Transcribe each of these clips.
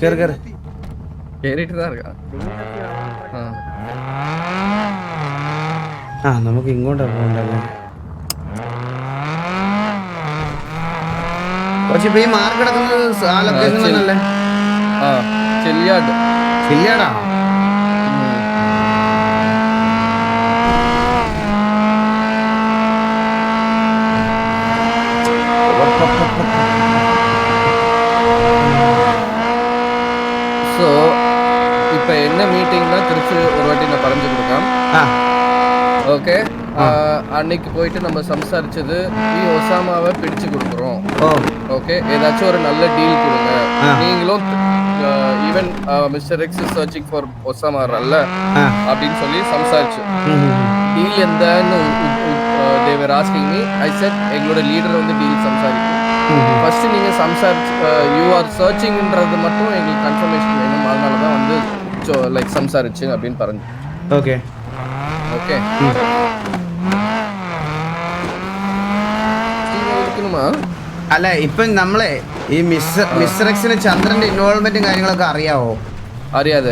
കേറ് കേറ്. കേറിയിട്ട് தான் இருக்கா. ആ നമുക്ക് ഇങ്ങോട്ടാ പോകണ്ടല്ലേ. പക്ഷെ ഇപ്പൊ ഈ മാർക്ക് കിടക്കുന്നത് ആ ലൊക്കേഷൻ തന്നെയല്ലേ? ചെല്ലിയാട്. ചെല്ലിയാടാണോ? ஸோ இப்போ என்ன மீட்டிங்னா திருச்சி ஒரு வாட்டி நான் பறஞ்சு கொடுക്കാം. ஓகே. அன்னைக்கு போயிட்டு நம்ம சம்சாரிச்சது ஒசாமாவை பிடிச்சு கொடுக்குறோம். ஓகே, ஏதாச்சும் ஒரு நல்ல டீல் கொடுங்க. நீங்களும் even mister X is searching for Osama அல்ல அப்படின்னு சொல்லி சம்சாரிச்சு டீல் எந்தன்னு they're asking me. I said எங்களோட லீடர் வந்து டீல் சம்சாரிக்கும். ஃபர்ஸ்ட் நீங்க சம்சாரிச்சு யூ ஆர் சர்ச்சிங்ன்றது மட்டும் எங்களுக்கு கன்ஃபர்மேஷன் வேணும். அதனால தான் வந்து லைக் சம்சாரிச்சு அப்படின்னு പറഞ്ഞു. Okay okay. இருக்கணுமா? അല്ല ഇപ്പൊ നമ്മളെ ഈ മിസ്റ്റർ എക്സിന് ചന്ദ്രന്റെ ഇൻവോൾവ്മെന്റും കാര്യങ്ങളൊക്കെ അറിയാവോ? അറിയാതെ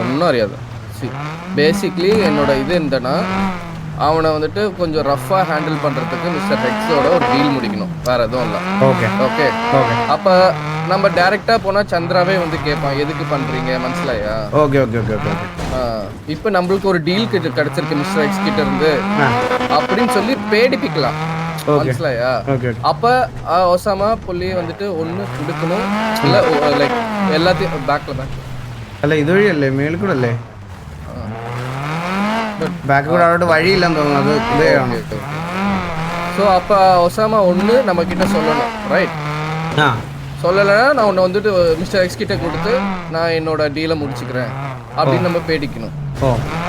ஒன்றும் அறியாது. பேசிக்லி என்னோட இது என்னன்னா, அவனை வந்துட்டு கொஞ்சம் ரஃபாக ஹேண்டில் பண்ணுறதுக்கு மிஸ்டர் ஹெக்ஸோட ஒரு டீல் முடிக்கணும், வேற எதுவும் இல்லை. Okay okay okay. அப்போ நம்ம டைரெக்டாக போனால் சந்திராவே வந்து கேட்பான் எதுக்கு பண்ணுறீங்க, மனசிலாயா? Okay okay okay okay. இப்போ நம்மளுக்கு ஒரு டீல் கிடச்சிருக்கு மிஸ்டர் எக்ஸ் கிட்ட இருந்து அப்படின்னு சொல்லி பேடிப்பிக்கலாம், மனசிலாயா? அப்ப ஒசாமா புள்ளியை வந்துட்டு ஒண்ணு கொடுக்கணும், இல்ல லைக் எல்லாத்தையும் பேக்ல അല്ല ഇതുവഴിയല്ലേ, മേളിൽ കൂടെ അല്ലേ? ബാക്ക് കൂടെ അവിടെ വഴിയില്ലെന്ന് തോന്നുന്നു. അത് ഇതാണ്. ஸோ அப்போ ஒசாமா ஒன்று நம்ம கிட்ட சொல்லணும், ரைட்? சொல்லலைன்னா நான் உன்னை வந்துட்டு மிஸ்டர் எக்ஸ் கிட்ட கொடுத்து நான் என்னோட டீலை முடிச்சுக்கிறேன் அப்படின்னு நம்ம பேடிக்கணும்.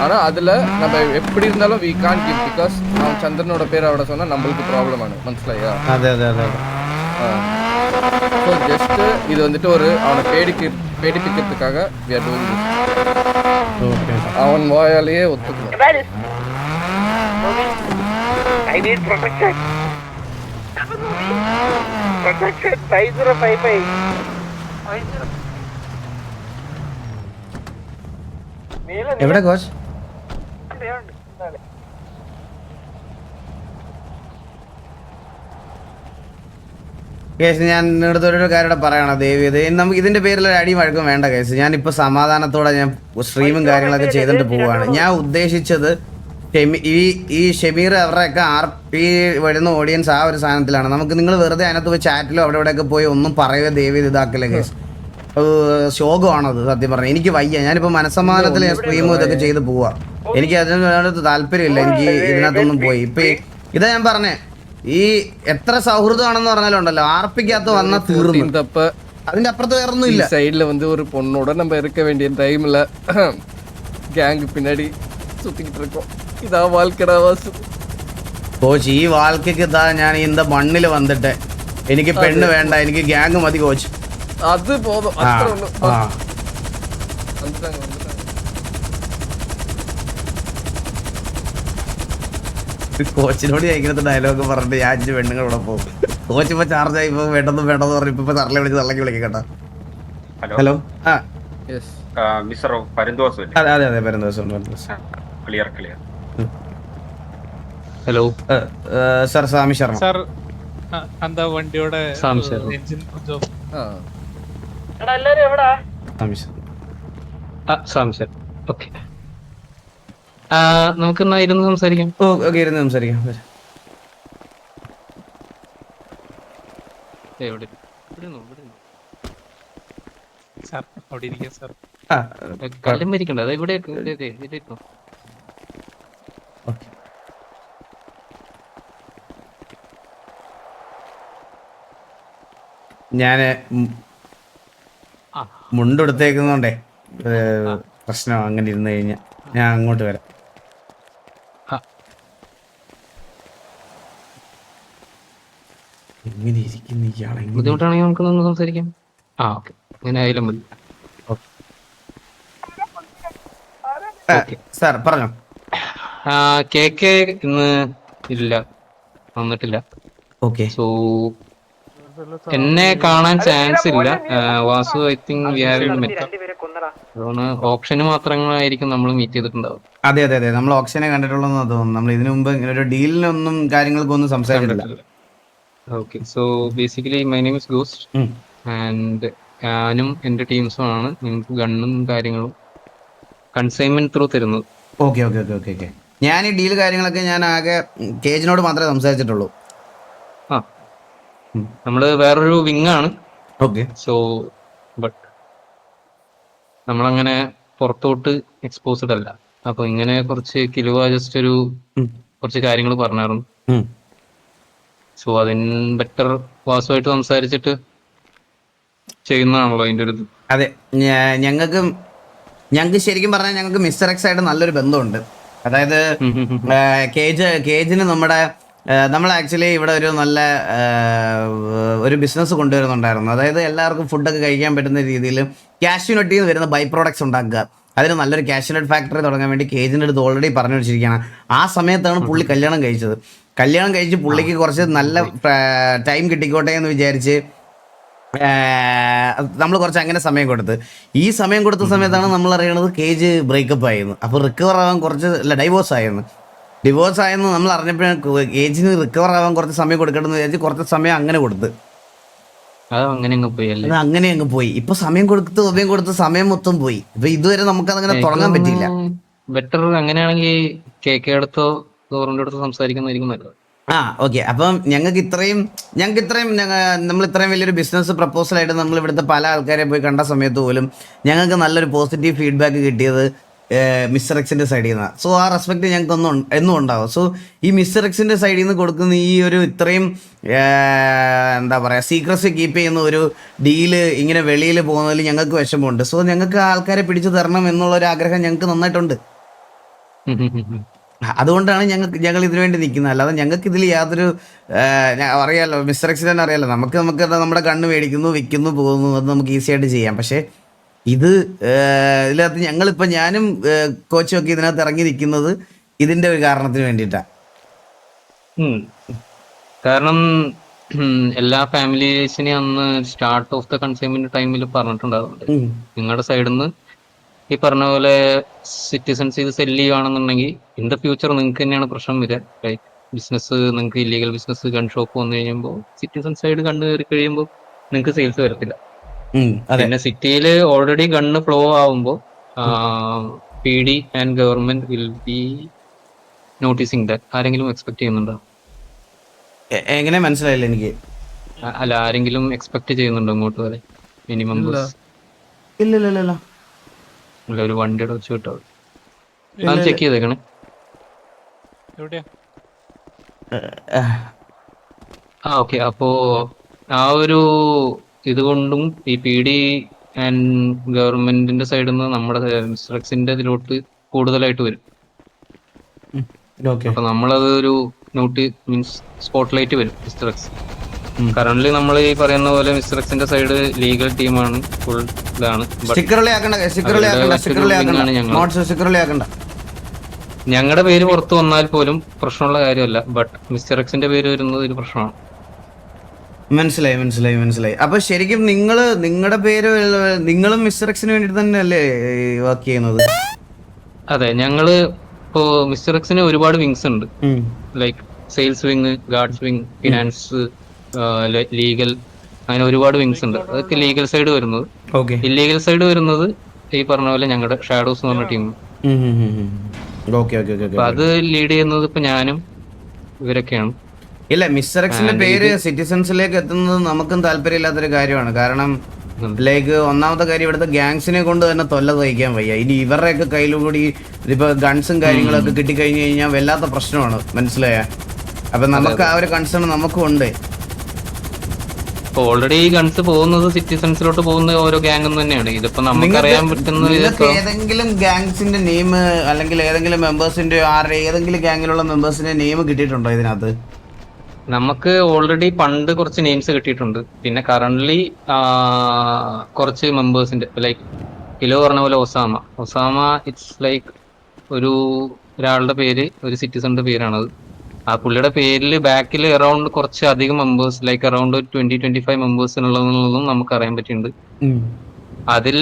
ஆனால் அதில் நம்ம எப்படி இருந்தாலும் வி கான் கிவ், பிகாஸ் அவன் சந்திரனோட பேர் அவட சொன்னால் நம்மளுக்கு ப்ராப்ளம் ஆனு, மனசிலையா? ஸோ ஜஸ்ட்டு இது வந்துட்டு ஒரு அவனை பேடிப்பிக்கிறதுக்காக வி ஆர் டூயிங் திஸ். அவன் வாயாலேயே ஒத்துக்கணும். I need protection. Protection 5055. എവിടെ കോച്ച്? കേസ് ഞാൻ നിങ്ങളുടെ ഒരു കാര്യം പറയണം, ദേവി നമുക്ക് ഇതിന്റെ പേരിൽ ഒരു അടിയും വഴക്കും വേണ്ട കേസ്. ഞാനിപ്പോൾ സമാധാനത്തോടെ ഞാൻ സ്ട്രീമും കാര്യങ്ങളൊക്കെ ചെയ്തിട്ട് പോവുകയാണ്. ഞാൻ ഉദ്ദേശിച്ചത് ഈ ഷമീർ അവരുടെയൊക്കെ RP വരുന്ന ഓഡിയൻസ് ആ ഒരു സാധനത്തിലാണ്. നമുക്ക് നിങ്ങൾ വെറുതെ അതിനകത്ത് പോയി ചാറ്റിലോ അവിടെ ഇവിടെയൊക്കെ പോയി ഒന്നും പറയുക ദേവി ഇതാക്കില്ല കേസ്. ശോകമാണത് സത്യം പറഞ്ഞാൽ. എനിക്ക് വയ്യ. ഞാനിപ്പോൾ മനസ്സമാധാനത്തിൽ ഞാൻ സ്ട്രീമും ഇതൊക്കെ ചെയ്ത് പോവാ. എനിക്ക് അതിനോട് താല്പര്യമില്ല. എനിക്ക് ഇതിനകത്തൊന്നും പോയി ഇപ്പൊ ഇതാ ഞാൻ പറഞ്ഞേ, ഈ എത്ര സൗഹൃദമാണെന്ന് പറഞ്ഞാലുണ്ടല്ലോ, RPക്കകത്ത് വന്ന തീർന്നു. അതിന്റെ അപ്പുറത്ത് വേറൊന്നും ഇല്ല. സൈഡിൽ வந்து ஒரு பொண்ணோட நம்ம இருக்க வேண்டிய டைம்ல கேங் பின்னாடி சுத்திக்கிட்டு இருக்கோம். ഇതാ വാൽക്കടാ വാസു. കോച്ച് ഈ വാൽക്കയ്ക്ക് ഇതാ ഞാൻ இந்த മണ്ണിൽ വന്നിട്ട് എനിക്ക് പെണ്ണ് വേണ്ട, എനിക്ക് ഗ്യാങ് മതി കോച്ച്. അത് പോതും, അത്ര ഉള്ളൂ. കോച്ചിനോട് ചോദിക്കുന്നത് ഡയലോഗ് പറഞ്ഞിട്ട് ഞാൻ 5 പെണ്ണുങ്ങളോടെ പോകും. കോച്ച് ഇപ്പൊ ചാർജ് ആയി ഇപ്പൊ വേണ്ടെന്ന് പറഞ്ഞു ഇപ്പൊ തറലെ വിളിച്ച് തള്ളക്കി വിളിക്കാം കേട്ടോ. ഹലോ. അതെ അതെ അതെ പരന്തോസം. ഹലോ സർ സ്വാമി ശർമ്മ. സാർ എന്താ വണ്ടിയുടെ എഞ്ചിൻ ഓക്കെ, നമുക്കെന്നാ ഇരുന്ന് സംസാരിക്കാം. ഓക്കെ ഇരുന്ന് സംസാരിക്കാം. സാർ അവിടെ ഇരിക്കാം സാർ. കല്ലും മരിക്കണ്ട, അത് ഇവിടെ ഞാന് മുണ്ടെടുത്തേക്കുന്നോണ്ടേ പ്രശ്നം. അങ്ങനെ ഇരുന്ന് കഴിഞ്ഞാ ഞാൻ അങ്ങോട്ട് വരാം. എങ്ങനെ ഇരിക്കുന്നു ഇയാളെ? ബുദ്ധിമുട്ടാണെങ്കിൽ നമുക്കൊന്ന് സംസാരിക്കാം. ഓക്കെ, അങ്ങനെ ആയാലും മതി. സാർ പറഞ്ഞോ. കേക്ക് ഇന്ന് ഇല്ല, വന്നിട്ടില്ല. ഓക്കെ. സോ എന്നെ കാണാൻ ചാൻസ് ഇല്ല. Vasu I think we have ഓപ്ഷന് മാത്രമായിരിക്കും നമ്മൾ മീറ്റ് ചെയ്തിട്ടുണ്ടാവും. അതെ അതെ അതെ, നമ്മൾ ഓപ്ഷനെ കണ്ടിട്ടുള്ളതെന്ന് തോന്നുന്നു. നമ്മൾ ഇതിനു മുമ്പ് ഇങ്ങനെ ഒരു ഡീലിനൊന്നും കാര്യങ്ങൾക്കൊന്നും സംസാരിച്ചിട്ടില്ല. Okay, so basically my name is ghost and ഞാനും എൻ്റെ ടീംസുമാണ് നിങ്ങൾക്ക് ഗണ്ണും കാര്യങ്ങളും കൺസൈൻമെന്റ് ത്രൂ തരുന്നത്. Okay okay okay okay okay. ഞാൻ ഈ ഡീൽ കാര്യങ്ങളൊക്കെ ഞാൻ ആകെ കേജിനോട് മാത്രമേ സംസാരിച്ചിട്ടുള്ളൂ. ആ, നമ്മള് വേറൊരു വിങ് ആണ്. ഓക്കെ. സോ ബട്ട് നമ്മളങ്ങനെ പുറത്തോട്ട് എക്സ്പോസ്ഡ് അല്ല. അപ്പൊ ഇങ്ങനെ കുറച്ച് കിലുവ ജസ്റ്റ് ഒരു കുറച്ച് കാര്യങ്ങൾ പറഞ്ഞായിരുന്നു. സോ അതിന് ബെറ്റർ വാസുമായിട്ട് സംസാരിച്ചിട്ട് ചെയ്യുന്നതാണല്ലോ അതിൻ്റെ ഒരു ഇത്. അതെ, ഞങ്ങൾക്ക് ശരിക്കും പറഞ്ഞാൽ ഞങ്ങൾക്ക് മിസ്റ്റർ എക്സ് ആയിട്ട് നല്ലൊരു ബന്ധമുണ്ട്. അതായത് കേജിന് നമ്മൾ ആക്ച്വലി ഇവിടെ ഒരു നല്ല ഒരു ബിസിനസ് കൊണ്ടുവരുന്നുണ്ടായിരുന്നു. അതായത് എല്ലാവർക്കും ഫുഡൊക്കെ കഴിക്കാൻ പറ്റുന്ന രീതിയിൽ കാഷ്യൂനട്ടിൽ നിന്ന് വരുന്ന ബൈ പ്രോഡക്ട്സ് ഉണ്ടാക്കുക. അതിന് നല്ലൊരു കാഷ്യൂനട്ട് ഫാക്ടറി തുടങ്ങാൻ വേണ്ടി കേജിൻ്റെ അടുത്ത് ഓൾറെഡി പറഞ്ഞു വെച്ചിരിക്കുകയാണ്. ആ സമയത്താണ് പുള്ളി കല്യാണം കഴിച്ചത്. കല്യാണം കഴിച്ച് പുള്ളിക്ക് കുറച്ച് നല്ല ടൈം കിട്ടിക്കോട്ടെ എന്ന് വിചാരിച്ച് നമ്മൾ കുറച്ച് അങ്ങനെ സമയം കൊടുത്ത്, ഈ സമയം കൊടുത്ത സമയത്താണ് നമ്മൾ അറിയണത് കേജ് ബ്രേക്കപ്പ് ആയിരുന്നു. അപ്പോൾ റിക്കവർ ആവാൻ ഡൈവോഴ്സ് ആയെന്ന് നമ്മൾ അറിഞ്ഞപ്പോഴാണ് കേജിന് റിക്കവർ ആവാൻ കുറച്ച് സമയം കൊടുക്കണമെന്ന് വിചാരിച്ച് കുറച്ച് സമയം അങ്ങനെ കൊടുത്ത് അത് അങ്ങനെ അങ്ങ് പോയി. ഇപ്പൊ സമയം കൊടുത്ത് സമയം മൊത്തം പോയി. ഇപ്പൊ ഇതുവരെ നമുക്കതങ്ങനെ തുടങ്ങാൻ പറ്റിയില്ല. ബെറ്റർ അങ്ങനെയാണെങ്കിൽ കേക്ക് അടുത്തോ ഗവർണറുടെ അടുത്തോ സംസാരിക്കുന്നതായിരിക്കും നല്ലത്. ഓക്കെ. അപ്പം ഞങ്ങൾക്ക് ഇത്രയും നമ്മൾ ഇത്രയും വലിയൊരു ബിസിനസ് പ്രപ്പോസലായിട്ട് നമ്മൾ ഇവിടുത്തെ പല ആൾക്കാരെ പോയി കണ്ട സമയത്ത് പോലും ഞങ്ങൾക്ക് നല്ലൊരു പോസിറ്റീവ് ഫീഡ്ബാക്ക് കിട്ടിയത് മിസ്റ്റർ എക്സിൻ്റെ സൈഡിൽ നിന്നാണ്. സോ ആ റെസ്പെക്ട് ഞങ്ങൾക്ക് എന്നും ഉണ്ടാവും. സോ ഈ മിസ്റ്റർ എക്സിൻ്റെ സൈഡിൽ നിന്ന് കൊടുക്കുന്ന ഈ ഒരു ഇത്രയും എന്താ പറയുക സീക്രസി കീപ്പ് ചെയ്യുന്ന ഒരു ഡീല് ഇങ്ങനെ വെളിയിൽ പോകുന്നതിൽ ഞങ്ങൾക്ക് വിഷമമുണ്ട്. സോ ഞങ്ങൾക്ക് ആൾക്കാരെ പിടിച്ചു തരണം എന്നുള്ളൊരു ആഗ്രഹം ഞങ്ങൾക്ക് നന്നായിട്ടുണ്ട്. അതുകൊണ്ടാണ് ഞങ്ങൾ ഇതിനു വേണ്ടി നിൽക്കുന്നത്. അല്ലാതെ ഞങ്ങൾക്ക് ഇതിൽ യാതൊരു അറിയാലോ, മിസ്റ്റർ എക്സിന് തന്നെ അറിയാലോ, നമുക്ക് നമ്മുടെ കണ്ണ് മേടിക്കുന്നു, വിൽക്കുന്നു, പോകുന്നു, അത് നമുക്ക് ഈസി ആയിട്ട് ചെയ്യാം. പക്ഷേ ഇതിനകത്ത് ഞങ്ങളിപ്പോൾ ഞാനും കോച്ചും ഒക്കെ ഇതിനകത്ത് ഇറങ്ങി നിൽക്കുന്നത് ഇതിൻ്റെ ഒരു കാരണത്തിന് വേണ്ടിയിട്ടാണ്. കാരണം എല്ലാ ഫാമിലീസിനെ അന്ന് സ്റ്റാർട്ട് ഓഫ് ദ കൺസൈൻമെന്റ് ടൈമിൽ പറഞ്ഞിട്ടുണ്ടാകുന്നുണ്ട് നിങ്ങളുടെ സൈഡിൽ നിന്ന് ഈ പറഞ്ഞ പോലെ സിറ്റിസൺസ് ഇത് സെല്ല് ചെയ്യുകയാണെന്നുണ്ടെങ്കിൽ ഇൻ ദ ഫ്യൂച്ചർ നിങ്ങൾക്ക് തന്നെയാണ് പ്രശ്നം വരിക. ലൈക്ക് ബിസിനസ് നിങ്ങൾക്ക് ഇല്ലീഗൽ ബിസിനസ് ഗൺ ഷോപ്പ് വന്നു കഴിയുമ്പോൾ സിറ്റിസൺ സൈഡ് കണ്ടു കയറി കഴിയുമ്പോൾ നിങ്ങൾക്ക് സെയിൽസ് വരത്തില്ല. പിന്നെ സിറ്റിയിൽ ഓൾറെഡി ഗണ്ണ് ഫ്ലോ ആവുമ്പോൾ PD and government will be noticing that. ആരെങ്കിലും എക്സ്പെക്ട് ചെയ്യുന്നുണ്ടോ? എങ്ങനെ മനസ്സിലായില്ല എനിക്ക്. അല്ല, ആരെങ്കിലും എക്സ്പെക്ട് ചെയ്യുന്നുണ്ടോ ഇങ്ങോട്ട് വരെ മിനിമം? ഇല്ല. ഒരു വണ്ടിയുടെ വെച്ച് കിട്ടോ ചെക്ക് ചെയ്തേക്കണേ. ഓക്കെ. അപ്പോ ആ ഒരു ഇതുകൊണ്ടും ഈ PD ആൻഡ് ഗവൺമെന്റിന്റെ സൈഡിൽ നിന്ന് നമ്മുടെ മിസ്റ്റർ എക്സിന്റെ ഇതിലോട്ട് കൂടുതലായിട്ട് വരും. അപ്പൊ നമ്മളത് ഒരു മീൻസ് സ്പോട്ട്ലൈറ്റ് വരും മിസ്റ്റർ എക്സ്. കറന്റ്ലി നമ്മൾ ഈ പറയുന്ന പോലെ മിസ്റ്റർ എക്സിന്റെ സൈഡ് ലീഗൽ ടീമാണ്, ഫുൾ ഇതാണ്. ഞങ്ങളുടെ പേര് പുറത്തു വന്നാൽ പോലും പ്രശ്നമുള്ള കാര്യമല്ല, ബട്ട് മിസ്റ്റർ എക്സിന്റെ പേര് വരുന്നത് ഒരു പ്രശ്നമാണ്. മനസ്സിലായി. അപ്പൊ ശരിക്കും നിങ്ങളുടെ പേര് നിങ്ങളും മിസ്റ്റർ എക്സിന് വേണ്ടിട്ട് തന്നെയല്ലേ വർക്ക് ചെയ്യുന്നത്? അതെ, ഞങ്ങള് ഇപ്പോ മിസ്റ്റർ എക്സിന് ഒരുപാട് വിങ്സ് ഉണ്ട്. Like sales wing, guards wing, finance, legal, അങ്ങനെ ഒരുപാട് വിങ്സ് ഉണ്ട്. അതൊക്കെ ലീഗൽ സൈഡ് വരുന്നത്. ഇല്ലീഗൽ സൈഡ് വരുന്നത് ഈ പറഞ്ഞ പോലെ ഞങ്ങളുടെ ഷാഡോസ് എന്ന് പറഞ്ഞ ടീം. അപ്പൊ അത് ലീഡ് ചെയ്യുന്നത് ഇപ്പൊ ഞാനും ഇവരൊക്കെയാണ്. ഇല്ല, മിസ്റ്റർ എക്സിന്റെ പേര് സിറ്റിസൺസിലേക്ക് എത്തുന്നത് നമുക്കും താല്പര്യമില്ലാത്തൊരു കാര്യമാണ്. കാരണം ലൈക്ക് ഒന്നാമത്തെ കാര്യം ഇവിടുത്തെ ഗ്യാങ്സിനെ കൊണ്ട് തന്നെ തൊല്ല തയ്ക്കാൻ വയ്യ. ഇനി ഇവരുടെയൊക്കെ കയ്യിലൂടെ ഇപ്പൊ ഗൺസും കാര്യങ്ങളൊക്കെ കിട്ടിക്കഴിഞ്ഞു കഴിഞ്ഞാൽ വല്ലാത്ത പ്രശ്നമാണ്. മനസ്സിലായ? അപ്പൊ നമുക്ക് ആ ഒരു കൺസേൺ നമുക്കും ഉണ്ട്. ഓൾറെഡി ഗൺസ് പോകുന്നത് സിറ്റിസൺസിലോട്ട് പോകുന്ന ഓരോ ഗ്യാങ് തന്നെയാണ്. ഇതിപ്പോ നമുക്കറിയാൻ പറ്റുന്ന ഏതെങ്കിലും ഗാങ്സിന്റെ നെയിം അല്ലെങ്കിൽ ഏതെങ്കിലും മെമ്പേഴ്സിന്റെ ഏതെങ്കിലും ഗാങ്ങിലുള്ള മെമ്പേഴ്സിന്റെ നെയിം കിട്ടിയിട്ടുണ്ടോ ഇതിനകത്ത്? നമുക്ക് ഓൾറെഡി പണ്ട് കുറച്ച് നെയിംസ് കിട്ടിയിട്ടുണ്ട്. പിന്നെ കറന്റ്ലി കുറച്ച് മെമ്പേഴ്സിന്റെ ലൈക്ക് കിലോ പറഞ്ഞ പോലെ ഒസാമ ഇറ്റ്സ് ലൈക്ക് ഒരാളുടെ പേര്, ഒരു സിറ്റിസന്റെ പേരാണത്. ആ പുള്ളിയുടെ പേരിൽ ബാക്കിൽ അറൌണ്ട് കുറച്ച് അധികം മെമ്പേഴ്സ് ലൈക്ക് അറൌണ്ട് 20-25 മെമ്പേഴ്സ് ഉള്ളതെന്നുള്ളതും നമുക്ക് അറിയാൻ പറ്റിയിട്ടുണ്ട്. അതിൽ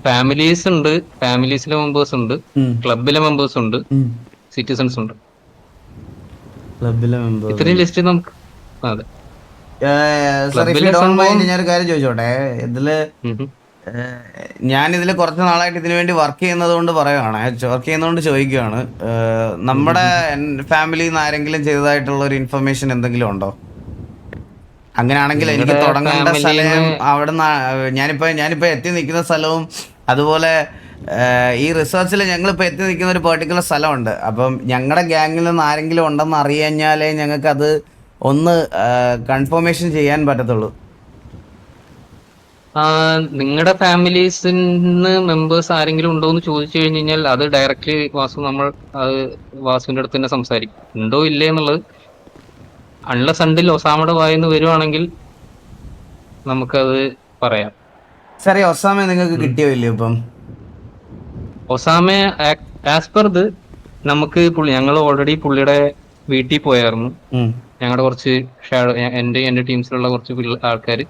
ഫാമിലീസ് ഉണ്ട്, ഫാമിലീസിലെ മെമ്പേഴ്സ് ഉണ്ട്, ക്ലബിലെ മെമ്പേഴ്സ് ഉണ്ട്, സിറ്റിസൺസ് ഉണ്ട്. ക്ലബിലെ മെമ്പേഴ്സ് ഇത്രയും ലിസ്റ്റ് നമുക്ക് അതെ ഞാനൊരു കാര്യം ചോദിച്ചോട്ടെ. ഇതില് ഞാനിതിൽ കുറച്ച് നാളായിട്ട് ഇതിനു വേണ്ടി വർക്ക് ചെയ്യുന്നത് കൊണ്ട് പറയുകയാണ്, വർക്ക് ചെയ്യുന്നതുകൊണ്ട് ചോദിക്കുകയാണ്, നമ്മുടെ ഫാമിലിയിൽ നിന്ന് ആരെങ്കിലും ചെയ്തതായിട്ടുള്ള ഒരു ഇൻഫർമേഷൻ എന്തെങ്കിലും ഉണ്ടോ? അങ്ങനെയാണെങ്കിൽ എനിക്ക് തുടങ്ങേണ്ട സ്ഥലം അവിടുന്ന് ഞാനിപ്പോ എത്തി നിൽക്കുന്ന സ്ഥലവും അതുപോലെ ഈ റിസർച്ചിൽ ഞങ്ങളിപ്പോൾ എത്തി നിൽക്കുന്ന ഒരു പെർട്ടിക്കുലർ സ്ഥലമുണ്ട്. അപ്പം ഞങ്ങളുടെ ഗ്യാങ്ങിൽ നിന്ന് ആരെങ്കിലും ഉണ്ടെന്ന് അറിയാഞ്ഞാലേ ഞങ്ങൾക്കത് ഒന്ന് കൺഫർമേഷൻ ചെയ്യാൻ പറ്റത്തുള്ളൂ. നിങ്ങളുടെ ഫാമിലീസിന്ന് മെമ്പേഴ്സ് ആരെങ്കിലും ഉണ്ടോ എന്ന് ചോദിച്ചു കഴിഞ്ഞാൽ അത് ഡയറക്റ്റ്ലി അത് വാസുവിന്റെ അടുത്ത് തന്നെ സംസാരിക്കും. ഉണ്ടോ ഇല്ലേ എന്നുള്ളത് അൺലെസ് അണ്ടിൽ ഒസാമയുടെ വായിന്ന് വരുവാണെങ്കിൽ നമുക്കത് പറയാം. സാറേ, ഒസാമ നിങ്ങൾക്ക് കിട്ടിയോ ഇല്ലയോ? ഇപ്പം ഒസാമ ആസ് പെർ ഇത് നമുക്ക് ഞങ്ങൾ ഓൾറെഡി പുള്ളിയുടെ വീട്ടിൽ പോയായിരുന്നു. ഞങ്ങളുടെ കുറച്ച് എന്റെ ടീംസിലുള്ള കുറച്ച് ആൾക്കാർ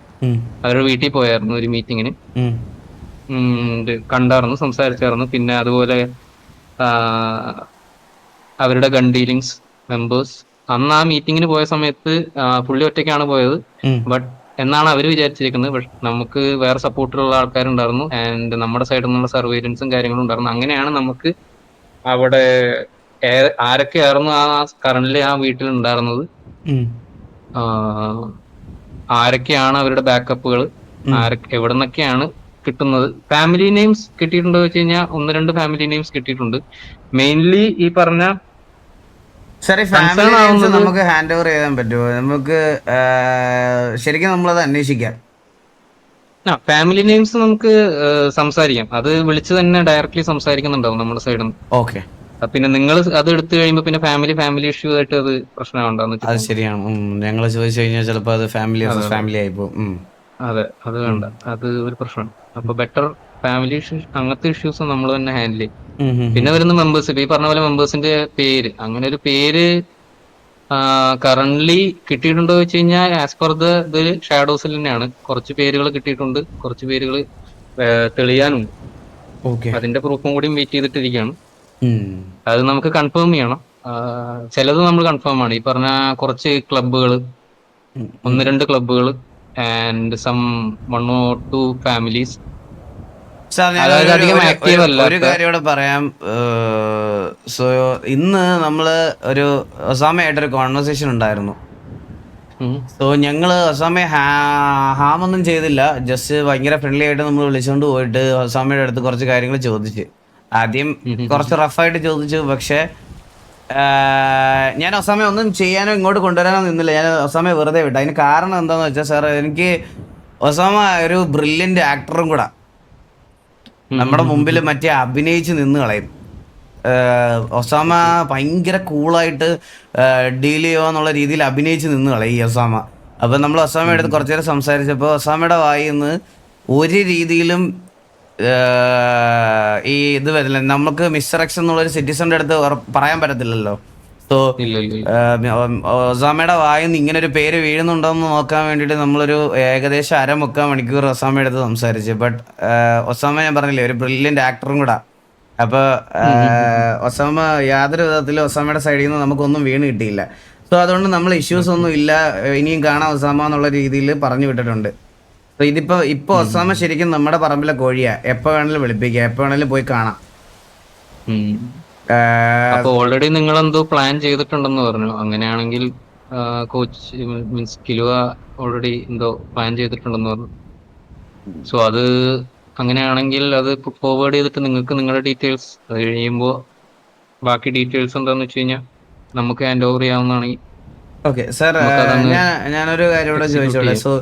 അവരുടെ വീട്ടിൽ പോയായിരുന്നു ഒരു മീറ്റിങ്ങിന്. കണ്ടായിരുന്നു, സംസാരിച്ചായിരുന്നു. പിന്നെ അതുപോലെ അവരുടെ ഗൺ ഡീലിങ്സ് മെമ്പേഴ്സ് അന്ന് ആ മീറ്റിങ്ങിന് പോയ സമയത്ത് പുള്ളി ഒറ്റയ്ക്കാണ് പോയത്. ബട്ട് എന്നാണ് അവർ വിചാരിച്ചിരിക്കുന്നത്. പക്ഷെ നമുക്ക് വേറെ സപ്പോർട്ടിലുള്ള ആൾക്കാരുണ്ടായിരുന്നു ആൻഡ് നമ്മുടെ സൈഡിൽ നിന്നുള്ള സർവൈലൻസും കാര്യങ്ങളും ഉണ്ടായിരുന്നു. അങ്ങനെയാണ് നമുക്ക് അവിടെ ആരൊക്കെയായിരുന്നു കറന്റ്ലി ആ വീട്ടിൽ ഉണ്ടായിരുന്നത്, ആരൊക്കെയാണ് അവരുടെ ബാക്കപ്പുകൾ, എവിടെ നിന്നൊക്കെയാണ് കിട്ടുന്നത്. ഫാമിലി നെയിംസ് കിട്ടിയിട്ടുണ്ടോ വെച്ച് കഴിഞ്ഞാൽ 1-2 ഫാമിലി നെയിംസ് കിട്ടിയിട്ടുണ്ട്. മെയിൻലി ഈ പറഞ്ഞ നമുക്ക് ഹാൻഡ് ഓവർ ചെയ്യാൻ പറ്റുമോ? നമുക്ക് ശരിക്കും നമ്മളത് അന്വേഷിക്കാം. ഫാമിലി നെയിംസ് നമുക്ക് സംസാരിക്കാം. അത് വിളിച്ച് തന്നെ ഡയറക്ട്ലി സംസാരിക്കുന്നുണ്ടാവും നമ്മുടെ സൈഡിൽ നിന്ന്. ഓക്കെ. പിന്നെ നിങ്ങൾ അത് എടുത്തു കഴിയുമ്പോൾ പിന്നെ ഫാമിലി ഇഷ്യൂ ആയിട്ട് അത് പ്രശ്നമുണ്ടാകുന്നു. അത് ശരിയാണ്. ഞങ്ങൾ ചോദിച്ചു കഴിഞ്ഞാൽ ചിലപ്പോൾ അത് ഫാമിലി ആയിപ്പോകും. അതെ, അത് വേണ്ട, അത് ഒരു പ്രശ്നമാണ്. അപ്പൊ ബെറ്റർ ഫാമിലി ഇഷ്യൂസ് അങ്ങനത്തെ ഇഷ്യൂസ് നമ്മൾ തന്നെ ഹാൻഡിൽ ചെയ്യും. പിന്നെ വരുന്ന മെമ്പേഴ്സ്, ഈ പറഞ്ഞ പോലെ മെമ്പേഴ്സിന്റെ പേര്, അങ്ങനെ ഒരു പേര് കറന്റ്ലി കിട്ടിയിട്ടുണ്ടോ വെച്ച് കഴിഞ്ഞാൽ ആസ് പെർ ഇത് ഷാഡോസിൽ തന്നെയാണ്. കുറച്ച് പേരുകൾ കിട്ടിയിട്ടുണ്ട്, കുറച്ച് പേരുകൾ തെളിയാനുണ്ട്. അതിന്റെ പ്രൂഫും കൂടി വെയിറ്റ് ചെയ്തിട്ടിരിക്കുകയാണ്. അത് നമുക്ക് കൺഫേം ചെയ്യണം. ചിലത് നമ്മൾ കൺഫേം ആണ്. ഈ പറഞ്ഞ കുറച്ച് ക്ലബുകൾ, 1-2 ക്ലബുകൾ ആൻഡ് സം 1 or 2 ഫാമിലീസ്. ഒരു കാര്യം ഇവിടെ പറയാം. സോ ഇന്ന് നമ്മള് ഒരു ഒസാമയായിട്ടൊരു കോൺവെർസേഷൻ ഉണ്ടായിരുന്നു. സോ ഞങ്ങള് ഒസാമയെ ഹാമൊന്നും ചെയ്തില്ല, ജസ്റ്റ് ഭയങ്കര ഫ്രണ്ട്ലി ആയിട്ട് നമ്മൾ വിളിച്ചുകൊണ്ട് പോയിട്ട് ഒസാമയുടെ അടുത്ത് കുറച്ച് കാര്യങ്ങൾ ചോദിച്ച്. ആദ്യം കുറച്ച് റഫായിട്ട് ചോദിച്ചു, പക്ഷെ ഞാൻ ഒസാമയെ ഒന്നും ചെയ്യാനോ ഇങ്ങോട്ട് കൊണ്ടുവരാനോ നിന്നില്ല. ഞാൻ ഒസാമയെ വെറുതെ വിട്ടു. അതിന് കാരണം എന്താണെന്ന് വെച്ചാൽ, സാർ, എനിക്ക് ഒസാമ ഒരു ബ്രില്യൻ്റ് ആക്ടറും കൂടെ. നമ്മുടെ മുമ്പിൽ മറ്റേ അഭിനയിച്ച് നിന്ന് കളയും. ഒസാമ ഭയങ്കര കൂളായിട്ട് ഡീൽ ചെയ്യുക രീതിയിൽ അഭിനയിച്ച് നിന്ന് കളയും ഈ ഒസാമ. അപ്പം നമ്മൾ ഒസാമയുടെ അടുത്ത് കുറച്ചു നേരം സംസാരിച്ചപ്പോൾ ഒസാമയുടെ വായിൽ നിന്ന് ഒരു രീതിയിലും ഈ ഇത് വരില്ല. നമുക്ക് മിസ്റ്റർ എക്സ് എന്നുള്ളൊരു സിറ്റിസന്റെ അടുത്ത് പറയാൻ പറ്റത്തില്ലല്ലോ. സോ ഒസാമയുടെ വായിൽ നിന്ന് ഇങ്ങനെ ഒരു പേര് വീഴുന്നുണ്ടോ എന്ന് നോക്കാൻ വേണ്ടിയിട്ട് നമ്മളൊരു ഏകദേശം 1/2 മണിക്കൂർ ഒസാമയുടെ അടുത്ത് സംസാരിച്ചു. ബട്ട് ഒസാമ, ഞാൻ പറഞ്ഞില്ലേ, ഒരു ബ്രില്യൻ്റ് ആക്ടറും കൂടെ. അപ്പോൾ ഒസാമ യാതൊരു വിധത്തിലും ഒസാമയുടെ സൈഡിൽ നിന്ന് നമുക്കൊന്നും വീണ് കിട്ടിയില്ല. സോ അതുകൊണ്ട് നമ്മൾ ഇഷ്യൂസ് ഒന്നും ഇല്ല, ഇനിയും കാണാം ഒസാമ എന്നുള്ള രീതിയിൽ പറഞ്ഞു വിട്ടിട്ടുണ്ട്. സോ ഇപ്പോൾ ഒസാമ ശരിക്കും നമ്മുടെ പറമ്പിലെ കോഴിയാ. എപ്പോൾ വേണമെങ്കിലും വിളിപ്പിക്കാം, എപ്പോൾ വേണമെങ്കിലും പോയി കാണാം. ഓൾറെഡി നിങ്ങൾ എന്തോ പ്ലാൻ ചെയ്തിട്ടുണ്ടെന്ന് പറഞ്ഞു. അങ്ങനെയാണെങ്കിൽ കോച്ച് മീൻസ് കിലുവ ഓൾറെഡി എന്തോ പ്ലാൻ ചെയ്തിട്ടുണ്ടെന്ന് പറഞ്ഞു. സോ അത് അങ്ങനെയാണെങ്കിൽ അത് ഫോർവേഡ് ചെയ്തിട്ട് നിങ്ങൾക്ക് നിങ്ങളുടെ ഡീറ്റെയിൽസ്, അത് കഴിയുമ്പോൾ ബാക്കി ഡീറ്റെയിൽസ് എന്താണെന്ന് വെച്ച് കഴിഞ്ഞാൽ നമുക്ക് ഹാൻഡ് ഓവർ ചെയ്യാവുന്നതാണ്. ഓക്കെ സാർ, ഞാനൊരു കാര്യം കൂടെ ചോദിച്ചോളെ. സോ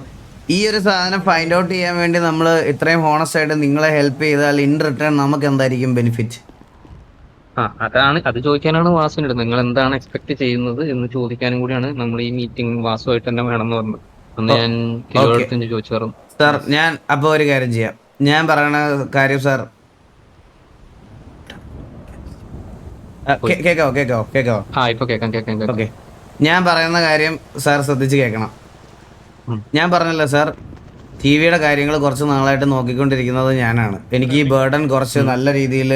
ഈ ഒരു സാധനം ഫൈൻഡ് ഔട്ട് ചെയ്യാൻ വേണ്ടി നമ്മൾ ഇത്രയും ഹോണസ്റ്റ് ആയിട്ട് നിങ്ങളെ ഹെൽപ്പ് ചെയ്താൽ ഇൻ റിട്ടേൺ നമുക്ക് എന്തായിരിക്കും ബെനിഫിറ്റ്? അത് ചോദിക്കാനാണ് വാസുവിൻ്റെ അടുത്ത്. നിങ്ങൾ എന്താണ് എക്സ്പെക്ട് ചെയ്യുന്നത് എന്ന് ചോദിക്കാനും കൂടിയാണ് നമ്മൾ ഈ മീറ്റിംഗ് വാസുമായിട്ട് തന്നെ വേണമെന്ന് പറഞ്ഞത്. അന്ന് ഞാൻ ചോദിച്ചു പറഞ്ഞു. സാർ, ഞാൻ അപ്പോൾ ഒരു കാര്യം ചെയ്യാം. ഞാൻ പറയണ കാര്യം സാർ, കേക്കാവോ? ഇപ്പൊ കേക്കാം. ഓക്കെ, ഞാൻ പറയുന്ന കാര്യം സാർ ശ്രദ്ധിച്ച് കേൾക്കണം. ഞാൻ പറഞ്ഞല്ലോ സാർ, ടിവിയുടെ കാര്യങ്ങൾ കുറച്ച് നാളായിട്ട് നോക്കിക്കൊണ്ടിരിക്കുന്നത് ഞാനാണ്. എനിക്ക് ഈ ബേർഡൻ കുറച്ച് നല്ല രീതിയിൽ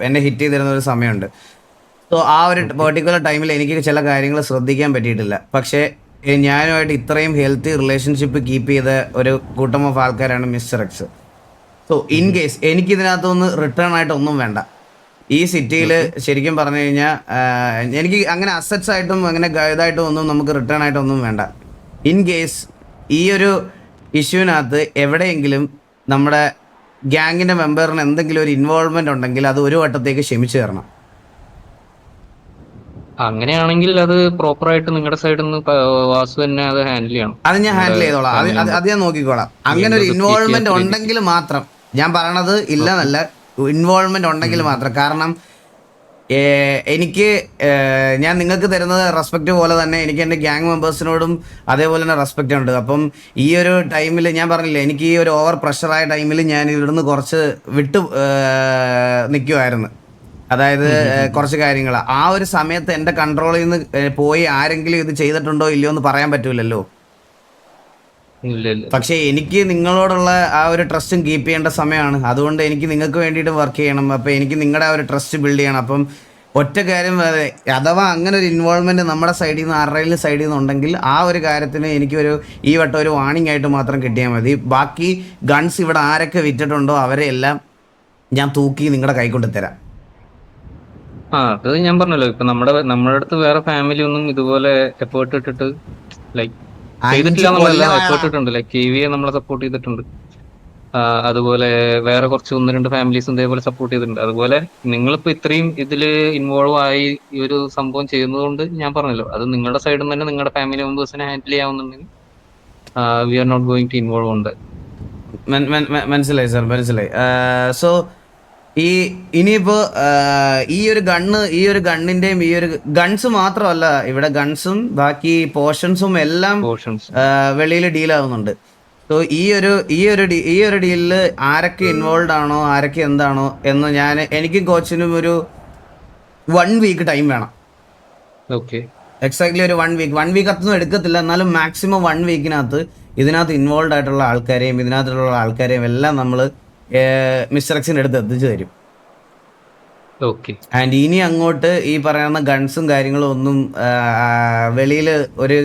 എന്നെ ഹിറ്റ് ചെയ്തിരുന്ന ഒരു സമയമുണ്ട്. സോ ആ ഒരു പെർട്ടിക്കുലർ ടൈമിൽ എനിക്ക് ചില കാര്യങ്ങൾ ശ്രദ്ധിക്കാൻ പറ്റിയിട്ടില്ല. പക്ഷേ ഞാനുമായിട്ട് ഇത്രയും ഹെൽത്തി റിലേഷൻഷിപ്പ് കീപ്പ് ചെയ്ത ഒരു കൂട്ടം ഓഫ് ആൾക്കാരാണ് mister X. So in case എനിക്ക് ഇതിനകത്തൊന്ന് റിട്ടേൺ ആയിട്ട് ഒന്നും വേണ്ട. ഈ സിറ്റിയിൽ ശരിക്കും പറഞ്ഞു കഴിഞ്ഞാൽ എനിക്ക് അങ്ങനെ അസറ്റ്സ് ആയിട്ടും അങ്ങനെ ഇതായിട്ടും ഒന്നും നമുക്ക് റിട്ടേൺ ആയിട്ടൊന്നും വേണ്ട. ഇൻ കേസ് ഈ ഒരു ഇഷ്യൂവിനകത്ത് എവിടെയെങ്കിലും നമ്മുടെ ഗ്യാങ്ങിൻ്റെ മെമ്പറിന് എന്തെങ്കിലും ഒരു ഇൻവോൾവ്മെൻ്റ് ഉണ്ടെങ്കിൽ അത് ഒരു വട്ടത്തേക്ക് ക്ഷമിച്ചു തരണം. അങ്ങനെയാണെങ്കിൽ അത് പ്രോപ്പർ ആയിട്ട് നിങ്ങളുടെ സൈഡിൽ നിന്ന് വാസു തന്നെ അത് ഹാൻഡിൽ ചെയ്യണം. അത് ഞാൻ ഹാൻഡിൽ ചെയ്തോളാം, അത് ഞാൻ നോക്കിക്കോളാം. അങ്ങനെ ഒരു ഇൻവോൾവ്മെന്റ് ഉണ്ടെങ്കിൽ മാത്രം, ഞാൻ പറയണത് ഇല്ലെന്നല്ല, ഇൻവോൾവ്മെന്റ് ഉണ്ടെങ്കിൽ മാത്രം. കാരണം എനിക്ക് ഞാൻ നിങ്ങൾക്ക് തരുന്നത് റെസ്പെക്റ്റ് പോലെ തന്നെ എനിക്ക് എൻ്റെ ഗ്യാങ് മെമ്പേഴ്സിനോടും അതേപോലെ തന്നെ റെസ്പെക്റ്റ് ഉണ്ട്. അപ്പം ഈ ഒരു ടൈമിൽ ഞാൻ പറഞ്ഞില്ലേ, എനിക്ക് ഈ ഒരു ഓവർ പ്രഷറായ ടൈമിൽ ഞാൻ ഇവിടുന്ന് കുറച്ച് വിട്ടു നിൽക്കുമായിരുന്നു. അതായത് കുറച്ച് കാര്യങ്ങൾ ആ ഒരു സമയത്ത് എൻ്റെ കൺട്രോളിൽ നിന്ന് പോയി ആരെങ്കിലും ഇത് ചെയ്തിട്ടുണ്ടോ ഇല്ലയോ എന്ന് പറയാൻ പറ്റൂലല്ലോ. പക്ഷേ എനിക്ക് നിങ്ങളോടുള്ള ആ ഒരു ട്രസ്റ്റും കീപ്പ് ചെയ്യേണ്ട സമയമാണ്. അതുകൊണ്ട് എനിക്ക് നിങ്ങൾക്ക് വേണ്ടിയിട്ട് വർക്ക് ചെയ്യണം. അപ്പോൾ എനിക്ക് നിങ്ങളുടെ ആ ഒരു ട്രസ്റ്റ് ബിൽഡ് ചെയ്യണം. അപ്പം ഒറ്റ കാര്യം, അഥവാ അങ്ങനെ ഒരു ഇൻവോൾവ്മെൻറ്റ് നമ്മുടെ സൈഡിൽ നിന്ന് ആരുടെയും സൈഡിൽ നിന്ന് ഉണ്ടെങ്കിൽ ആ ഒരു കാര്യത്തിന് എനിക്കൊരു ഈ വട്ടം ഒരു വാണിംഗ് ആയിട്ട് മാത്രം കിട്ടിയാൽ മതി. ബാക്കി ഗൺസ് ഇവിടെ ആരൊക്കെ വിറ്റിട്ടുണ്ടോ അവരെ എല്ലാം ഞാൻ തൂക്കി നിങ്ങളുടെ കൈകൊണ്ട് തരാം. അത് ഞാൻ പറഞ്ഞല്ലോ, ഇപ്പൊ നമ്മുടെ അടുത്ത് വേറെ ഫാമിലി ഒന്നും ഇതുപോലെ എഫേർട്ട് ഇട്ടിട്ട് ലൈക്ക് ചെയ്തിട്ടില്ല എന്നുള്ളതല്ല, എഫേർട്ട് ഇട്ടുണ്ട്. ലൈക്ക് KVയെ നമ്മളെ സപ്പോർട്ട് ചെയ്തിട്ടുണ്ട്. അതുപോലെ വേറെ കുറച്ച് 1-2 ഫാമിലീസും ഇതേപോലെ സപ്പോർട്ട് ചെയ്തിട്ടുണ്ട്. അതുപോലെ നിങ്ങളിപ്പോ ഇത്രയും ഇതില് ഇൻവോൾവ് ആയി ഈ ഒരു സംഭവം ചെയ്യുന്നതുകൊണ്ട് ഞാൻ പറഞ്ഞല്ലോ, അത് നിങ്ങളുടെ സൈഡിൽ നിന്ന് തന്നെ നിങ്ങളുടെ ഫാമിലി മെമ്പേഴ്സിനെ ഹാൻഡിൽ ചെയ്യാവുന്നുണ്ടെങ്കിൽ we are not going to involve on that. മനസ്സിലായി സാർ, മനസ്സിലായി. സോ ഇനിയിപ്പോ ഈ ഒരു ഗണ്ണിന്റെയും ഈ ഒരു ഗൺസ് മാത്രമല്ല, ഇവിടെ ഗൺസും ബാക്കി പോർഷൻസും എല്ലാം വെളിയിൽ ഡീലാവുന്നുണ്ട്. സോ ഈ ഒരു ഡീലില് ആരൊക്കെ ഇൻവോൾവ് ആണോ, ആരൊക്കെ എന്താണോ എന്ന് എനിക്കും കോച്ചിനും ഒരു 1 വീക്ക് ടൈം വേണം. ഓക്കെ, എക്സാക്ട്ലി ഒരു 1 വീക്ക് അതൊന്നും എടുക്കത്തില്ല. എന്നാലും മാക്സിമം 1 വീക്കിനകത്ത് ഇതിനകത്ത് ഇൻവോൾവ് ആയിട്ടുള്ള ആൾക്കാരെയും ഇതിനകത്തുള്ള ആൾക്കാരെയും എല്ലാം നമ്മൾ മിസ്റ്റർ എക്സിൻ്റെ അടുത്ത് എത്തിച്ചു തരും. ആൻഡ് ഇനി അങ്ങോട്ട് ഈ പറയുന്ന ഗൺസും കാര്യങ്ങളും ഒന്നും വെളിയിൽ ഒരു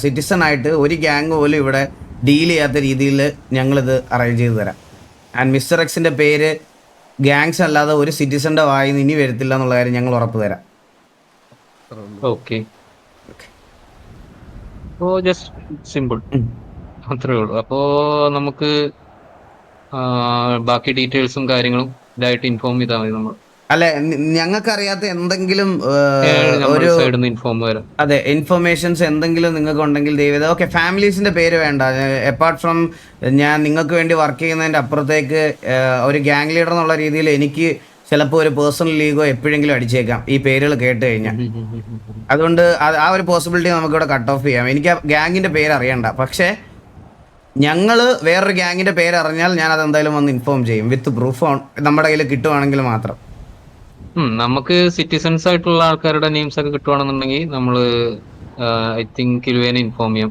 സിറ്റിസൺ ആയിട്ട് ഒരു ഗ്യാങ് പോലും ഇവിടെ ഡീൽ ചെയ്യാത്ത രീതിയിൽ ഞങ്ങളിത് അറേഞ്ച് ചെയ്ത് തരാം. ആൻഡ് മിസ്റ്റർ എക്സിൻ്റെ പേര് ഗ്യാങ്സ് അല്ലാതെ ഒരു സിറ്റിസന്റെ വായിൽ നിന്ന് ഇനി വരത്തില്ല എന്നുള്ള കാര്യം ഞങ്ങൾ ഉറപ്പ് തരാം. ഓക്കെ, ജസ്റ്റ് സിമ്പിൾ അത്രേ ഉള്ളൂ. അപ്പോ നമുക്ക് ബാക്കി ഡീറ്റെയിൽസും കാര്യങ്ങളും ഇതായിട്ട് ഇൻഫോം ചെയ്താൽ മതി. നമ്മൾ അല്ലെ, ഞങ്ങൾക്കറിയാത്ത എന്തെങ്കിലും ഒരു അതെ ഇൻഫർമേഷൻസ് എന്തെങ്കിലും നിങ്ങൾക്ക് ഉണ്ടെങ്കിൽ ദയവേത്. ഓക്കെ, ഫാമിലീസിന്റെ പേര് വേണ്ട. അപ്പാർട്ട് ഫ്രം ഞാൻ നിങ്ങൾക്ക് വേണ്ടി വർക്ക് ചെയ്യുന്നതിന്റെ അപ്പുറത്തേക്ക് ഒരു ഗ്യാങ് ലീഡർ എന്നുള്ള രീതിയിൽ എനിക്ക് ചിലപ്പോൾ ഒരു പേഴ്സണൽ ലീഗോ എപ്പോഴെങ്കിലും അടിച്ചേക്കാം ഈ പേരുകൾ കേട്ട് കഴിഞ്ഞാൽ. അതുകൊണ്ട് ആ ഒരു പോസിബിലിറ്റി നമുക്കിവിടെ കട്ട് ഓഫ് ചെയ്യാം. എനിക്ക് ആ ഗ്യാങ്ങിന്റെ പേര് അറിയണ്ട. പക്ഷേ ഞങ്ങൾ വേറൊരു ഗ്യാങ്ങിന്റെ പേര് അറിഞ്ഞാൽ ഞാൻ അതെന്തായാലും വന്ന് ഇൻഫോം ചെയ്യും വിത്ത് പ്രൂഫ് നമ്മുടെ കയ്യിൽ കിട്ടുവാണെങ്കിൽ മാത്രം. നമുക്ക് സിറ്റിസൺസ് ആയിട്ടുള്ള ആൾക്കാരുടെ നെയിംസ് ഒക്കെ കിട്ടുവാണെന്നുണ്ടെങ്കിൽ നമ്മൾ ഐ തിങ്ക് ഇരുവേനെ ഇൻഫോം ചെയ്യാം.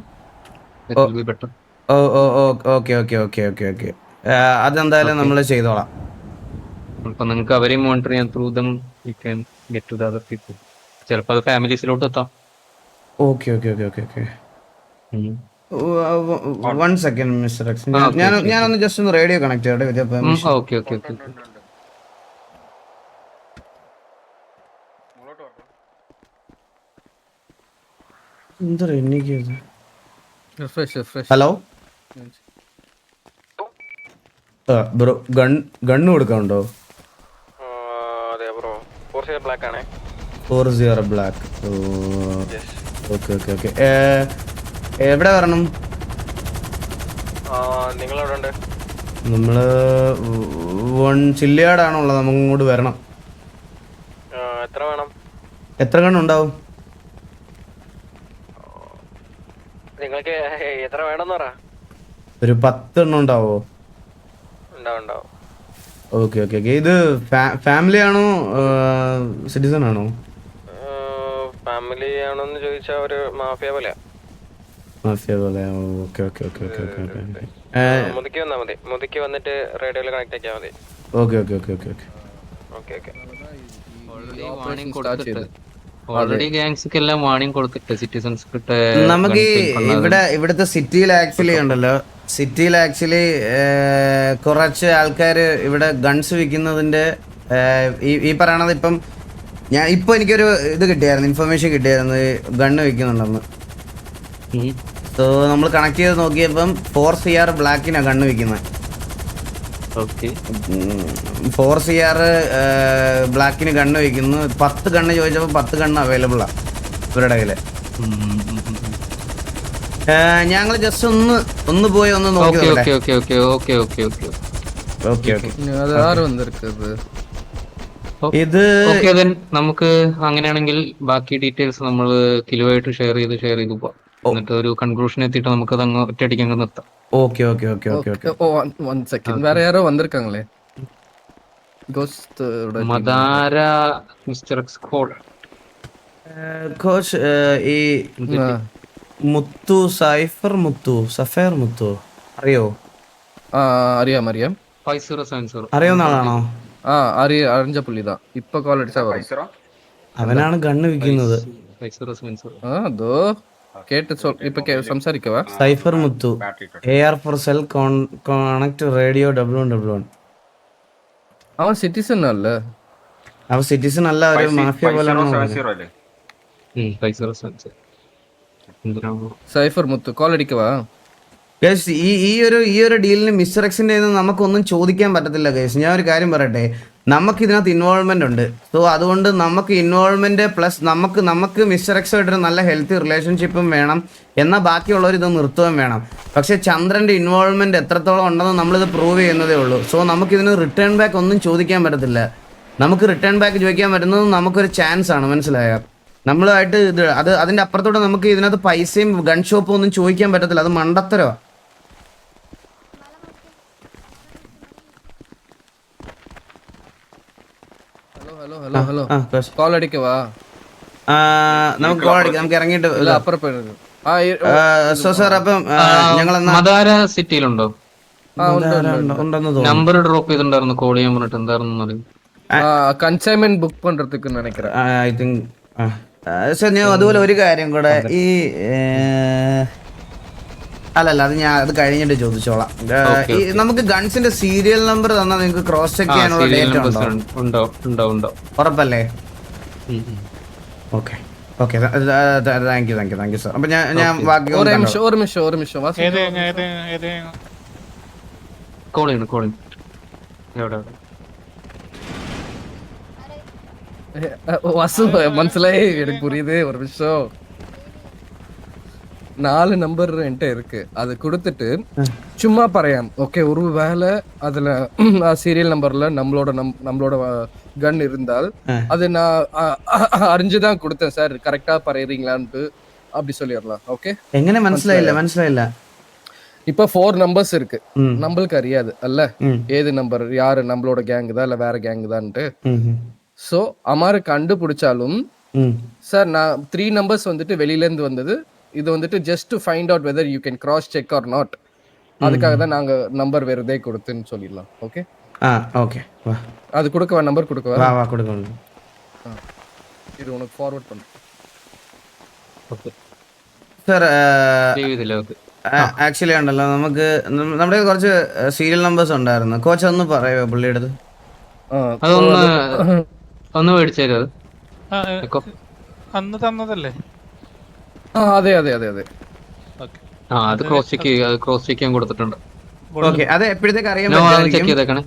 ഓക്കെ, അതെന്തായാലും നമ്മൾ ചെയ്തോളാം. അപ്പൊ നിങ്ങൾക്ക് അവരെയും മോണിറ്റർ ചെയ്യാൻ through them you can get to the other people. ചിലപ്പോൾ അത് ഫാമിലീസിലോട്ട് എത്താം. ഓക്കെ. 1 സെക്കൻഡ് മിസ്റ്റർ എക്സ്, ഞാനൊന്ന് ജസ്റ്റ് ഒന്ന് റേഡിയോ കണക്ട് ചെയ്യട്ടെ. ഓക്കെ. ഹലോ ബ്രോ, ഗണ്ണ് കൊടുക്കാനുണ്ടോ? 40 ബ്ലാക്ക്. ഓക്കെ. എവിടെ വരണം? നമ്മള് ചില്ലിയാടാണുള്ളത്, നമുക്ക് ഇങ്ങോട്ട് വരണം. എത്ര ഗണ്ണുണ്ടാവും? നിങ്ങൾക്ക് എത്ര വേണമെന്ന് പറ. ഒരു 10 എണ്ണം ഉണ്ടാവോ? Okay okay okay. ഇത് ഫാമിലി ആണോ സിറ്റിസൺ ആണോ? ഫാമിലി ആണോന്ന് ചോദിച്ചാൽ ഒരു മാഫിയ പോലെയാ. മാഫിയ പോലെ. Okay okay okay okay okay okay. മുതുക്കി വന്നാൽ മതി, മുതുക്കി വന്നിട്ട് റേഡിയോയിൽ കണക്ട് ആക്കിയാൽ മതി. Okay okay okay okay okay. Okay okay. Already gangs എല്ലാം വാണിംഗ് കൊടുത്തിട്ട് സിറ്റിസൺസ് നമുക്ക് ഇവിടുത്തെ സിറ്റിയിൽ ആക്ച്വലി ഉണ്ടല്ലോ, സിറ്റിയിൽ ആക്ച്വലി കുറച്ച് ആൾക്കാർ ഇവിടെ ഗൺസ് വിൽക്കുന്നതിന്റെ ഈ പറയണത് ഇപ്പം ഇപ്പൊ എനിക്കൊരു ഇത് കിട്ടിയായിരുന്നു, ഇൻഫർമേഷൻ കിട്ടിയായിരുന്നു ഗണ്ണ് വിൽക്കുന്നുണ്ടെന്ന്. സോ നമ്മൾ കണക്ട് ചെയ്ത് നോക്കിയപ്പം 4 CR ബ്ലാക്കിനാണ് ഗണ്ണ് വിൽക്കുന്നത്. 4 CR ബ്ലാക്കിന് ഗണ്ണ് വയ്ക്കുന്നു. 10 ഗണ്ണ് ചോദിച്ചപ്പോൾ 10 ഗണ്ണ് അവൈലബിൾ ആണ് ഇവരുടെ കയ്യില്. ഞങ്ങൾ ജസ്റ്റ് ഒന്ന് പോയി ഒന്ന് നോക്കി. ഇത് നമുക്ക് അങ്ങനെയാണെങ്കിൽ ബാക്കി ഡീറ്റെയിൽസ് നമ്മൾ കിലോ ആയിട്ട് ഷെയർ ചെയ്ത് പോവാം. എന്നിട്ട് ഒരു കൺക്ലൂഷൻ എത്തിയിട്ട് നമുക്ക് അത് അങ്ങ് ഒറ്റയടിക്ക് അങ്ങ് നിർത്താം. Okay okay okay okay okay. One second, വേറെ ആരോ വന്നിരിക്കാங்களே? മദാര മിസ്റ്റർ എക്സ്കോഡ് കോച്ച്. ഈ മുത്തു സഫയർ മുത്തു അറിയോ? അറിയാം 5070 അറിയാവുന്ന ആളാണോ? അറിഞ്ഞ പുള്ളിതാ. ഇപ്പൊ കോൾ അടിച്ചാ പറയും. അവനാണ് ഗണ്ണ് വിൽക്കുന്നത്. അതോ കേട്ട് ഇപ്പൊ സംസാരിക്കവാ. Cipher Muthu, AR for cell connect radio W1W1. അവൻ സിറ്റിസൺ അല്ലേ? അവൻ സിറ്റിസൺ അല്ല, ഒരു മാഫിയ പോലെ. സൈഫർ മുത്തു കോൾ അടിക്കവാ. ഗൈസ് ഈ ഒരു ഡീലിന് മിസ്റ്റർ എക്സിന്റെ നമുക്കൊന്നും ചോദിക്കാൻ പറ്റത്തില്ല ഗൈസ്. ഞാൻ ഒരു കാര്യം പറയട്ടെ, നമുക്ക് ഇതിനകത്ത് ഇൻവോൾവ്മെന്റ് ഉണ്ട്. സോ അതുകൊണ്ട് നമുക്ക് ഇൻവോൾവ്മെന്റ് പ്ലസ് നമുക്ക് മിസ്റ്റർ എക്സുമായിട്ടൊരു നല്ല ഹെൽത്തി റിലേഷൻഷിപ്പും വേണം, എന്നാൽ ബാക്കിയുള്ളവർ ഇത് നിർത്തുകയും വേണം. പക്ഷെ ചന്ദ്രന്റെ ഇൻവോൾവ്മെന്റ് എത്രത്തോളം ഉണ്ടെന്ന് നമ്മളിത് പ്രൂവ് ചെയ്യുന്നതേ ഉള്ളൂ. സോ നമുക്കിതിന് റിട്ടേൺ ബാക്ക് ഒന്നും ചോദിക്കാൻ പറ്റത്തില്ല. നമുക്ക് റിട്ടേൺ ബാക്ക് ചോദിക്കാൻ പറ്റുന്നത് നമുക്കൊരു ചാൻസ് ആണ്, മനസ്സിലായോ? നമ്മളുമായിട്ട് അതിന്റെ അപ്പുറത്തോടെ നമുക്ക് ഇതിനകത്ത് പൈസയും ഗൺ ഷോപ്പും ഒന്നും ചോദിക്കാൻ പറ്റത്തില്ല. അത് മണ്ടത്തരോ. Hello call അടിക്കവാ. നമുക്ക് കോൾ അടിക്കാം, നമുക്ക് ഇറങ്ങിയിട്ട് സാർ. അപ്പം ഞങ്ങൾ മദാര സിറ്റിയിലുണ്ടോ? ഉണ്ടെന്ന് തോന്നുന്നു. നമ്പർ ഡ്രോപ്പ് ചെയ്തിട്ടുണ്ടായിരുന്നു, കോൾ ചെയ്യാൻ പറഞ്ഞിട്ട്. എന്തായിരുന്നു കൺസൈൻമെന്റ് ബുക്ക് പண்றதுக்கு நினைக்கிறேன். I think sir. ഞാൻ അതുപോലെ ഒരു കാര്യം കൂടെ, ഈ അല്ലല്ല അത് കഴിഞ്ഞിട്ട് ചോദിച്ചോളാം. നമുക്ക് ഗൺസിന്റെ സീരിയൽ നമ്പർ തന്നാൽ നിങ്ങൾക്ക് ക്രോസ് ചെക്ക് ചെയ്യാനുള്ള ഡേറ്റ് ഉണ്ടോ? ഉറപ്പല്ലേ? Okay okay, thank you sir. അപ്പൊ ഞാൻ ബാക്കി മനസ്സിലായി, എനിക്ക് പുരിയുது. ഒരു നിമിഷം. 4 நம்பர் என்கிட்ட இருக்கு. அது கொடுத்துட்டு சும்மா പറയാം. ஓகே, ஒரு வேளை அதுல சீரியல் நம்பர்ல நம்மளோட கன் இருந்தால் அது நான் அறிஞ்சுதான் கொடுத்தேன் சார், கரெக்டா പറയുறீங்களான்னு அப்படி சொல்லிடலாம். ஓகே, എങ്ങനെ മനസ്സിലായില്ല. இப்ப 4 நம்பர்ஸ் இருக்கு, நம்மளுக்கு அறியாது அல்ல ஏது நம்பர் யாரு நம்மளோட கேங் தான் இல்ல வேற கேங் தான்ட்டு. சோ அமாரு கண்டுபிடிச்சாலும் சார், நான் 3 நம்பர்ஸ் வந்துட்டு வெளியில இருந்து வந்தது. இது வந்துட்டு just to find out whether you can cross check or not. அதுக்காக தான் நாங்க நம்பர் வேறதே கொடுத்துன்னு சொல்லிடலாம். ஓகே ஓகே, வா. அது கொடுக்கவா? நம்பர் கொடுக்கவா? வா கொடுங்க. இது உனக்கு ஃபார்வர்ட் பண்ணு. Okay sir. ആക്ച്വലി ഉണ്ടല്ലോ, നമുക്ക് നമ്മുടെ കുറച്ച് സീരിയൽ നമ്പേഴ്സ് ഉണ്ടായിരുന്നു. കോച്ച് ഒന്ന് പറയുമോ പുള്ളിയുടെ? ഒന്ന് മേടിച്ചേരത് അന്ന് തന്നതല്ലേ? അതെ. അത് ക്രോസ് ചെക്ക് ചെയ്യാൻ കൊടുത്തിട്ടുണ്ട്. ഓക്കെ, അത് എപ്പോഴത്തേക്ക് അറിയാൻ ചെക്ക് ചെയ്തേക്കണേ.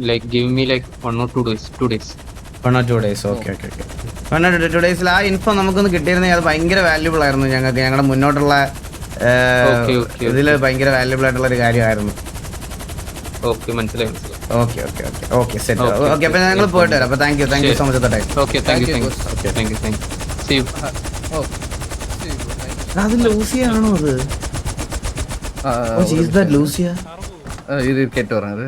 Like give me like 1 or 2 days. 1 or 2 days. Okay. 1 or 2 days ആ ഇൻഫോ നമുക്കൊന്ന് കിട്ടിയിരുന്നെങ്കിൽ അത് ഭയങ്കര വാല്യൂബിൾ ആയിരുന്നു ഞങ്ങൾക്ക്. ഞങ്ങളുടെ മുന്നോട്ടുള്ള ഇതില് ഭയങ്കര വാല്യൂബിൾ ആയിട്ടുള്ള ഒരു കാര്യമായിരുന്നു. ഓക്കെ, മനസ്സിലായി. Okay set. ഓക്കെ, അപ്പൊ ഞങ്ങൾ പോയിട്ട് വരാം. അപ്പൊ thank you so much for the time. Okay, thank you. See you. അത് ലൂസിയ ആണോ? അത് ഈസ് ദാറ്റ് ലൂസിയ? இது கேட்டு வரேன் அது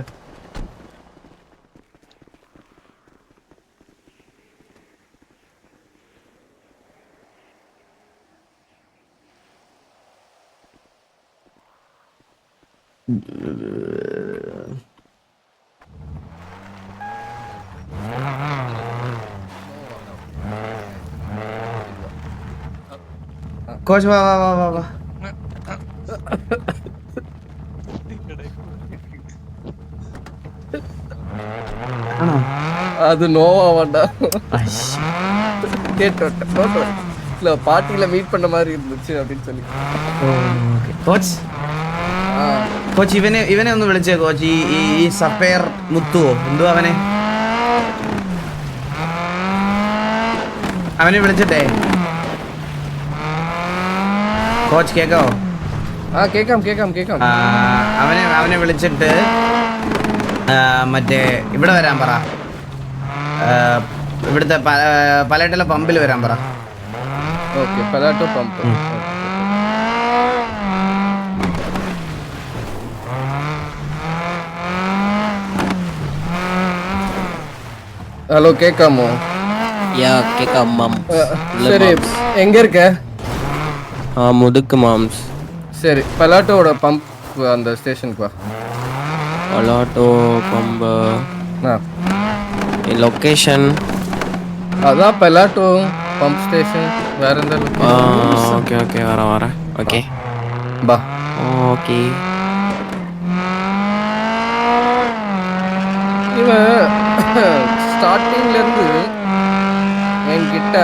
കോച്ച് വാ വാ വാ വാ വാ. ആണോ? அது நோவா வேண்டாம் അശ്ശി. கேட்டு இல்ல பார்ட்டியில மீட் பண்ண மாதிரி இருந்துச்சு அப்படின்னு சொல்லி കോച്ച് കോച്ച് ഇവനെ ഒന്ന് വിളിച്ചേ കോച്ച്. ഈ സഫേർ മുത്തുവോ എന്തോ അവനെ വിളിച്ചിട്ടേ. കോച്ച് കേക്കാവോ? കേക്കാം അവനെ വിളിച്ചിട്ട് മറ്റേ ഇവിടെ വരാൻ പറ. ഇവിടുത്തെ പലയിട്ടല പമ്പിൽ വരാൻ പറ. ഓക്കെ പലാട്ടോ പമ്പ്. ஹலோ கேட்காமோ? யா கேட்காம் மாம். சரி எங்க இருக்க? முதுக்கு மாம்ஸ். சரி பலாட்டோட பம்ப் அந்த ஸ்டேஷனுக்கு வா. பலாட்டோ பம்ப் லொக்கேஷன் அதான் பலாட்டோ பம்ப் ஸ்டேஷன். வேற எந்த ஓகே ஓகே வரேன் ஓகே பா. ஓகே இவன் ஸ்டார்டிங்ல இருந்து என்கிட்ட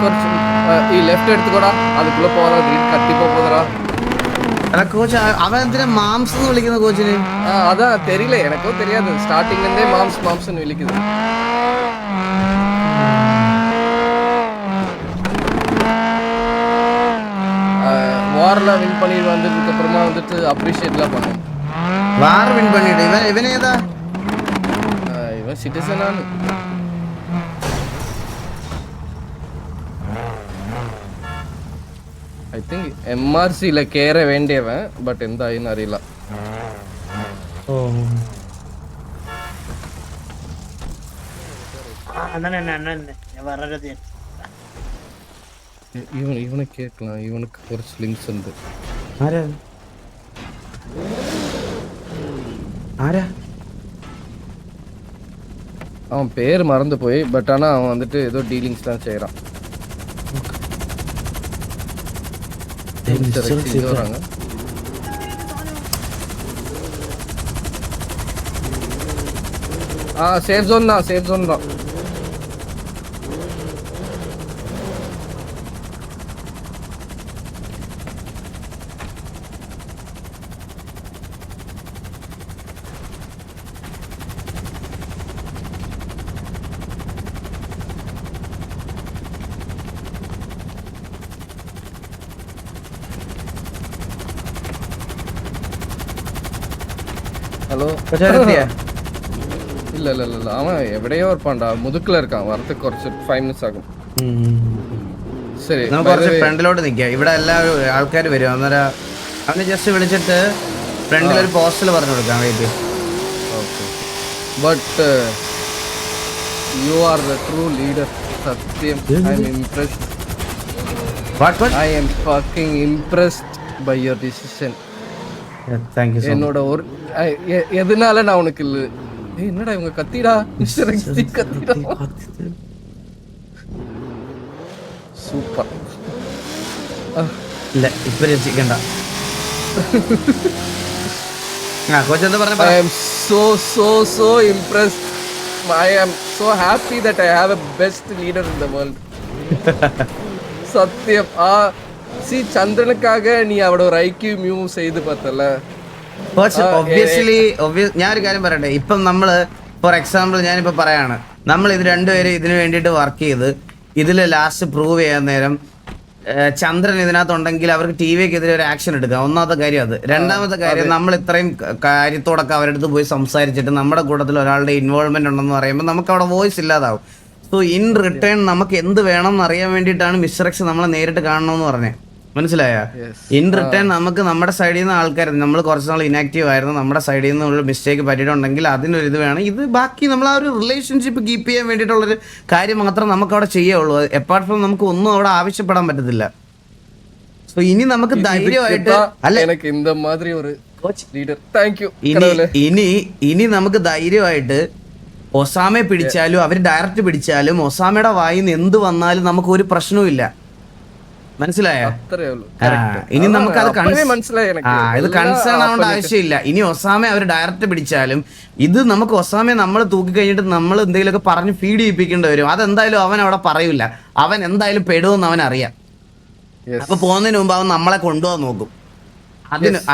கொஞ்சம் லெஃப்ட் எடுத்துக்கோடா அதுக்குள்ள போறா ഗ്രീൻ കത്തി പോകോதடா. കോച്ച് അവൻ എന്തിനാ മാംസ് എന്ന് വിളിക്കുന്ന കോച്ചിന്? அதான் தெரியல எனக்கும் தெரியாது. ஸ்டார்டிங்ல இருந்தே மாம்ஸ்னு விളിக்குது. வார்ல வின் பண்ணி வந்ததுக்கு அப்புறமா வந்துட்டு அப்ரிஷியேட்லாம் பண்ணேன். വാർ വിൻ പണിയിട്ട് ഇവനേതാ? இவன் சிட்டிசனானு ஐ திங்க் எம்ஆர்சியில் கேற வேண்டியவன். பட் எந்த ஆயின்னு அறியல. இவனை கேட்கலாம். இவனுக்கு കുറച്ച് ലിങ്ക്സ് ഉണ്ട്. ആരാ? அவன் பேர் மறந்து போய் பட் ஆனா அவன் வந்துட்டு ஏதோ டீலிங்ஸ் தான் செய்யறான். வராங்க சேஃப் ஜோன் தான். ஹலோ இல்ல அவன் எവിടെയോ இருப்பான்டா. മുതുക്കിൽ இருக்கான். வரதுக்கு കുറച്ച് 5 minutes ആകും. ശരി നമുക്ക് കുറച്ച് ഫ്രണ്ടിലോട്ട് നിൽക്കാം. ഇവിടെ എല്ലാവരും ആൾക്കാർ വരും. അന്നേരം അവനെ ജസ്റ്റ് വിളിച്ചിട്ട് ഫ്രണ്ടിൽ ഒരു പോസ്റ്റൽ പറഞ്ഞു കൊടുക്കാം. Wait. Okay but you are the true leader. സത്യം I am impressed. I am fucking impressed by your decision. Thank you so much. என்னோட ஒரு எதனால நான் உனக்கு இல்ல. என்னடா இவங்க கத்திடா மிஸ்டர் எக்ஸ்டி கத்திடா. சூப்பர். ഇല്ല ഇപ്പൊ രസിക്കണ്ട. കോച്ച് എന്താ പറഞ്ഞ? I am so impressed. I am so happy that I have a best leader in the world. സത്യം. സി ചന്ദ്രനുക്കാக നീ അവിടെ ഒരു IQ മൂവ് ചെയ്ത് പറ്റല്ല. ഞാനൊരു കാര്യം പറയട്ടെ. ഇപ്പം നമ്മള് ഫോർ എക്സാമ്പിൾ ഞാനിപ്പോ പറയാണ്, നമ്മൾ ഇത് രണ്ടുപേരും ഇതിനു വേണ്ടിയിട്ട് വർക്ക് ചെയ്ത് ഇതില് ലാസ്റ്റ് പ്രൂവ് ചെയ്യാൻ നേരം ചന്ദ്രൻ ഇതിനകത്തുണ്ടെങ്കിൽ അവർക്ക് TVക്കെതിരെ ഒരു ആക്ഷൻ എടുക്കാം. ഒന്നാമത്തെ കാര്യം അത്. രണ്ടാമത്തെ കാര്യം, നമ്മൾ ഇത്രയും കാര്യത്തോടൊക്കെ അവരുടെ അടുത്ത് പോയി സംസാരിച്ചിട്ട് നമ്മുടെ കൂട്ടത്തിൽ ഒരാളുടെ ഇൻവോൾവ്മെന്റ് ഉണ്ടെന്ന് പറയുമ്പോൾ നമുക്ക് അവിടെ വോയിസ് ഇല്ലാതാവും. സോ ഇൻ റിട്ടേൺ നമുക്ക് എന്ത് വേണം എന്ന് അറിയാൻ വേണ്ടിയിട്ടാണ് മിസ്റ്റർ എക്സ് നമ്മളെ നേരിട്ട് കാണണമെന്ന് പറഞ്ഞത്. മനസ്സിലായ? Yes. ഇൻ റിട്ടേൺ നമുക്ക് നമ്മുടെ സൈഡിൽ നിന്ന് ആൾക്കാർ, നമ്മൾ കുറച്ച് നാൾ ഇനാക്റ്റീവ് ആയിരുന്നു, നമ്മുടെ സൈഡിൽ നിന്നുള്ള മിസ്റ്റേക്ക് പറ്റിയിട്ടുണ്ടെങ്കിൽ അതിനൊരു ഇത് വേണം. ഇത് ബാക്കി നമ്മൾ ആ ഒരു റിലേഷൻഷിപ്പ് കീപ്പ് ചെയ്യാൻ വേണ്ടിയിട്ടുള്ളൊരു കാര്യം മാത്രം നമുക്ക് അവിടെ ചെയ്യുള്ളൂ. അപ്പാർട്ട് ഫ്രം നമുക്ക് ഒന്നും അവിടെ ആവശ്യപ്പെടാൻ പറ്റത്തില്ല. സോ ഇനി നമുക്ക് ധൈര്യമായിട്ട് അല്ല எனக்கு இந்த மாதிரி ஒரு ലീഡർ. Thank you. ഇനി നമുക്ക് ധൈര്യമായിട്ട് ഒസാമയെ പിടിച്ചാലും അവർ ഡയറക്റ്റ് പിടിച്ചാലും ഒസാമയുടെ വായിൽ നിന്ന് എന്ത് വന്നാലും നമുക്ക് ഒരു പ്രശ്നവും ഇല്ല. മനസ്സിലായോ? അത്രേ ഉള്ളൂ. ഇനി നമുക്ക് അത് മനസ്സിലായി. ഇത് കൺസേൺ ആവേണ്ട ആവശ്യമില്ല. ഇനി ഒസാമെ അവർ ഡയറക്റ്റ് പിടിച്ചാലും ഇത് നമുക്ക് ഒസാമെ നമ്മൾ തൂക്കി കഴിഞ്ഞിട്ട് നമ്മൾ എന്തെങ്കിലുമൊക്കെ പറഞ്ഞ് ഫീഡ് ചെയ്യിപ്പിക്കേണ്ടി വരും. അതെന്തായാലും അവൻ അവിടെ പറയൂല. അവൻ എന്തായാലും പെടുമെന്ന് അവൻ അറിയാം. അപ്പൊ പോകുന്നതിന് മുമ്പ് അവൻ നമ്മളെ കൊണ്ടുപോകാൻ നോക്കും.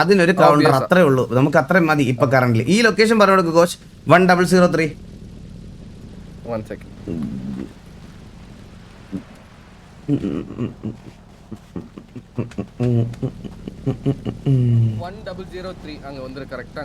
അതിനൊരു കൗണ്ടർ അത്രേ ഉള്ളൂ. നമുക്ക് അത്രയും മതി ഇപ്പൊ കറന്റ്. ഈ ലൊക്കേഷൻ പറഞ്ഞു കൊടുക്കും കോച്ച്. 1003 1 second. 1003 அங்க வந்து கரெக்டா